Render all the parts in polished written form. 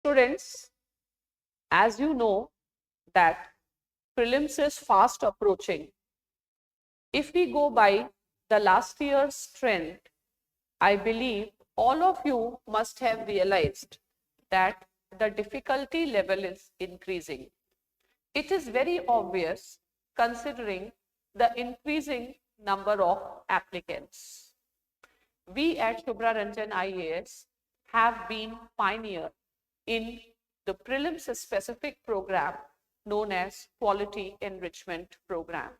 Students, as you know that prelims is fast approaching. If we go by the last year's trend, I believe all of you must have realized that the difficulty level is increasing. It is very obvious considering the increasing number of applicants. We at Shubhra Ranjan IAS have been pioneer in the prelims specific program known as Quality Enrichment Program.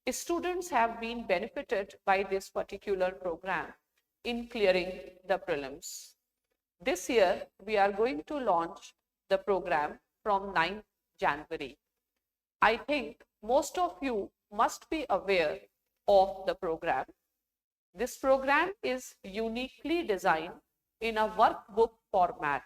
Students have been benefited by this particular program in clearing the prelims. This year, we are going to launch the program from 9th January. I think most of you must be aware of the program. This program is uniquely designed in a workbook format.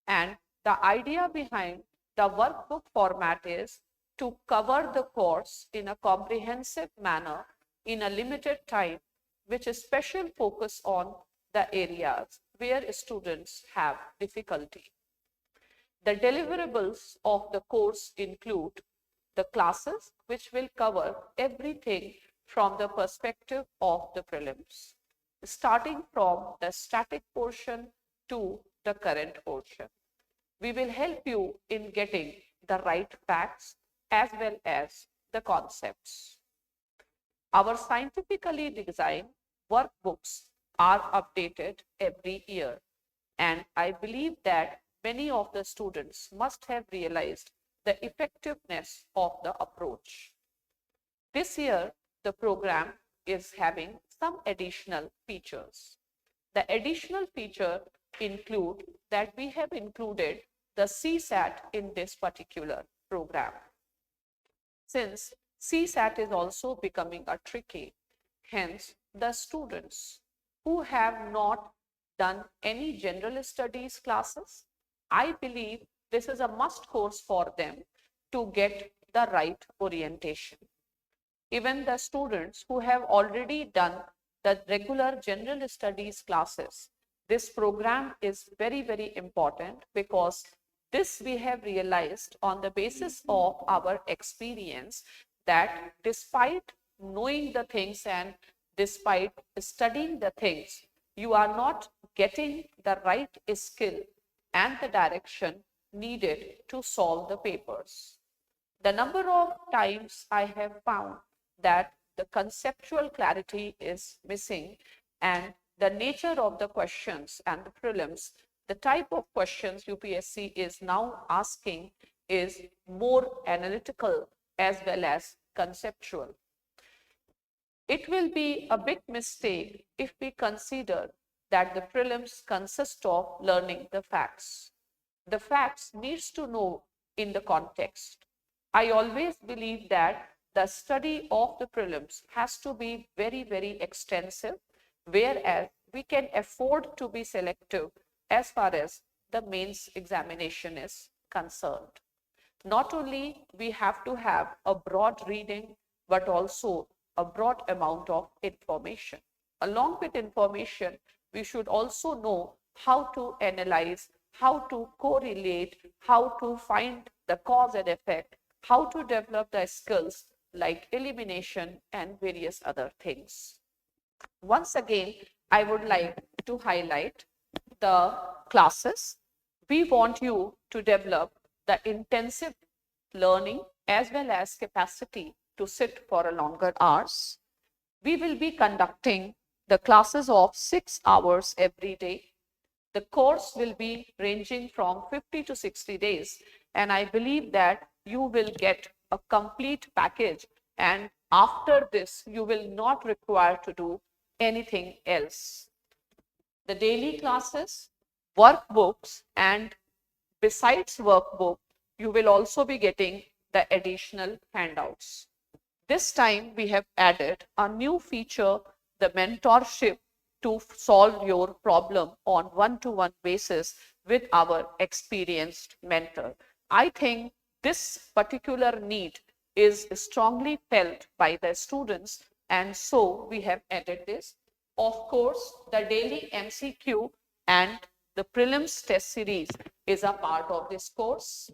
And the idea behind the workbook format is to cover the course in a comprehensive manner in a limited time, with a special focus on the areas where students have difficulty. The deliverables of the course include the classes, which will cover everything from the perspective of the prelims, starting from the static portion to the current portion. We will help you in getting the right facts as well as the concepts. Our scientifically designed workbooks are updated every year, and I believe that many of the students must have realized the effectiveness of the approach. This year, the program is having some additional features. The additional feature include that we have included the CSAT in this particular program. Since CSAT is also becoming a tricky, hence the students who have not done any general studies classes, I believe this is a must course for them to get the right orientation. Even the students who have already done the regular general studies classes, this program is very, very important, because this we have realized on the basis of our experience that despite knowing the things and despite studying the things, you are not getting the right skill and the direction needed to solve the papers. The number of times I have found that the conceptual clarity is missing, and the nature of the questions and the prelims, the type of questions UPSC is now asking is more analytical as well as conceptual. It will be a big mistake if we consider that the prelims consist of learning the facts. The facts needs to know in the context. I always believe that the study of the prelims has to be very, very extensive, whereas we can afford to be selective as far as the mains examination is concerned. Not only we have to have a broad reading, but also a broad amount of information. Along with information, we should also know how to analyze, how to correlate, how to find the cause and effect, how to develop the skills like elimination and various other things. Once again, I would like to highlight the classes. We want you to develop the intensive learning as well as capacity to sit for a longer hours. We will be conducting the classes of 6 hours every day. The course will be ranging from 50 to 60 days, and I believe that you will get a complete package, and after this you will not require to do anything else. The daily classes, workbooks, and besides workbook, you will also be getting the additional handouts. This time we have added a new feature, the mentorship, to solve your problem on one-to-one basis with our experienced mentor. I think this particular need is strongly felt by the students, and so we have added this. Of course, the daily MCQ and the prelims test series is a part of this course.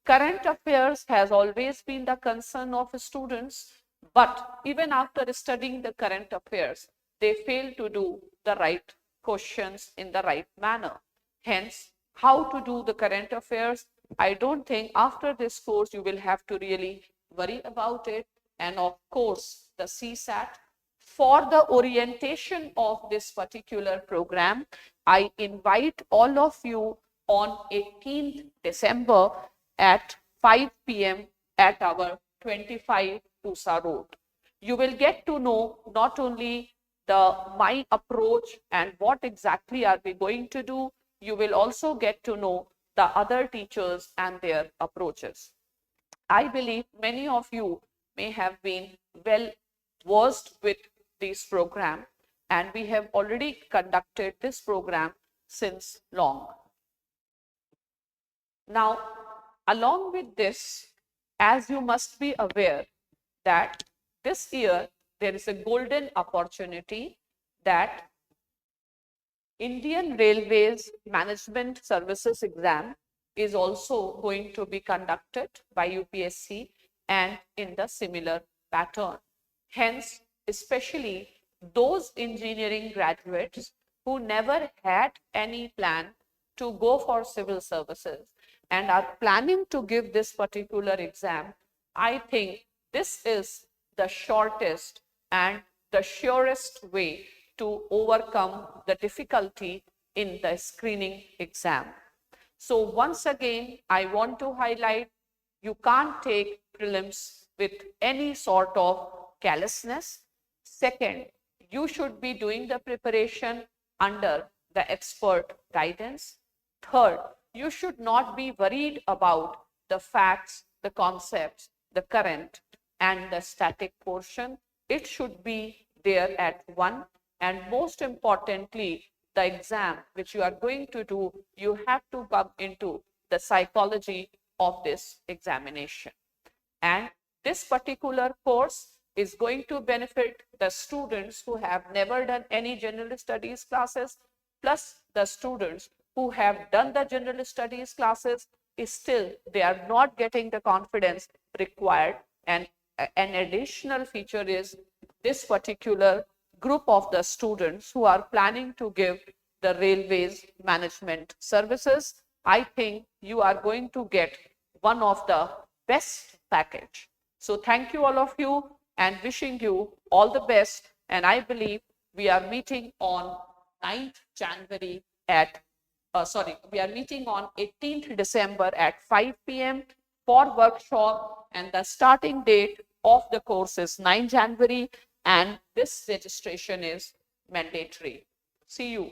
Current affairs has always been the concern of students, but even after studying the current affairs, they fail to do the right questions in the right manner. Hence, how to do the current affairs, I don't think after this course you will have to really worry about it. And of course, the CSAT. For the orientation of this particular program, I invite all of you on 18th December at 5 p.m. at our 25 Pusa Road. You will get to know not only my approach and what exactly are we going to do, you will also get to know the other teachers and their approaches. I believe many of you may have been well versed with this program, and we have already conducted this program since long. Now, along with this, as you must be aware that this year there is a golden opportunity that Indian Railways Management Services exam is also going to be conducted by UPSC and in the similar pattern. Hence, especially those engineering graduates who never had any plan to go for civil services and are planning to give this particular exam, I think this is the shortest and the surest way to overcome the difficulty in the screening exam. So once again, I want to highlight, you can't take prelims with any sort of carelessness. Second, you should be doing the preparation under the expert guidance. Third, you should not be worried about the facts, the concepts, the current and the static portion. It should be there at one. And most importantly, the exam which you are going to do, you have to come into the psychology of this examination. And this particular course is going to benefit the students who have never done any general studies classes, plus the students who have done the general studies classes, still they are not getting the confidence required. And an additional feature is this particular group of the students who are planning to give the railways management services. I think you are going to get one of the best package. So thank you all of you and wishing you all the best. And I believe we are meeting on 9th January at, we are meeting on 18th December at 5 p.m. for workshop, and the starting date of the course is 9 January and this registration is mandatory. See you.